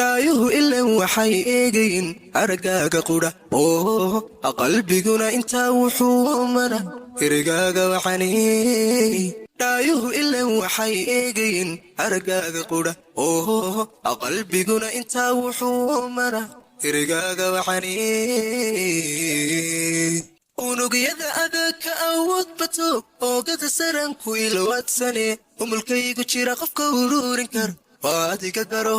dhaayuhu ilan waxay eegayin aragaaga qudha qalbiguna intaa wuxuu mara erigaaga waxani dhaayuhu ilan waxay eegayin aragaaga qudha qalbiguna intaa wuxuu mara erigaaga waxani unugyada adag ka awood bato oogada saranku ilawaadsane umulkaygu jira qofka ururin kar waadiga garo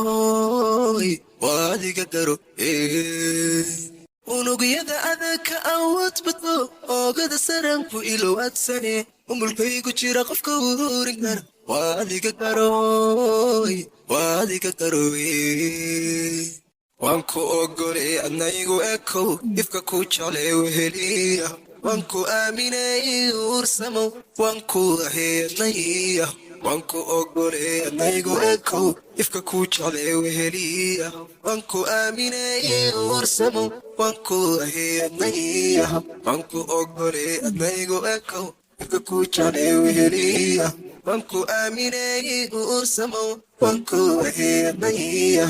unugyada adag ka awood bato oogada saranku ilawaadsane umulkaygu jira qofka ururin kar waadiga garo waan ku ogolay adnaygu ekow ifka ku jeclay weheliya waan ku aaminay uursamo waan ku aheednaya waan ku ogolay adnaygu ekow ifka ku jeclay weheliya waan ku aaminay uursamo waan ku aheednaya waan ku ogolay adnaygu ekow ifka ku jeclay weheliya waan ku aaminay uursamo waan ku aheednaya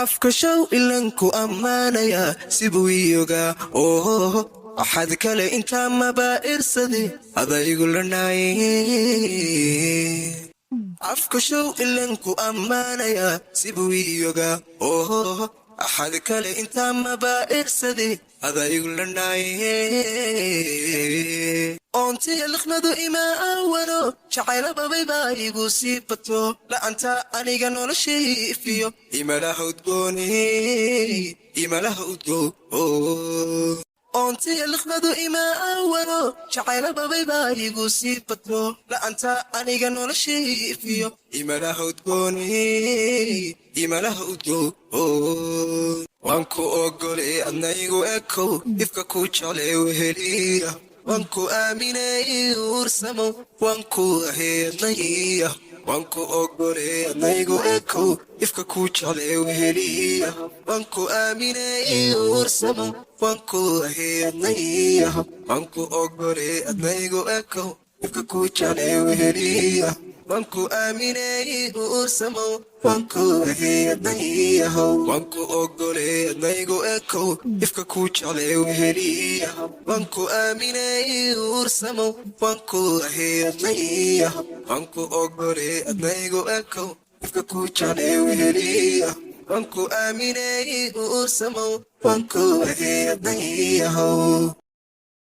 afka show ilanku ammaanaya sibuu iyogaa waxaad kale intaa mabaa'irsade adaygu lanaaye afka show ilanku ammaanaya sibuu iyogaa waxaad kale intaa mabaa'irsade adaygu lanaaye oontiya liqnadu imaa awalo jacaylababay baa igu sii bato la'anta aniga noloshay ifiyo imalaha udgow oontiya liqnadu imaa awalo jacaylababay baa igu sii bato la'anta aniga noloshay ifiyo imalaha udgow waan ku ogolay adnaygu ekow ifka ku jeclay weheliya waan ku aaminay uursamo waan ku aheednaya waan ku ogolay adnaygu ekow ifka ku jeclay weheliya waan ku aaminay uursamo waan ku aheednaya waan ku ogolay adnaygu ekow ifka ku jeclay weheliya waan ku aaminay uursamo waan ku aheednaya waan ku ogolay adnaygu ekow ifka ku jeclay weheliya waan ku aaminay uursamo waan ku aheednaya waan ku ogolay adnaygu ekow ifka ku jeclay weheliya waan ku aaminay uursamo waan ku aheednaya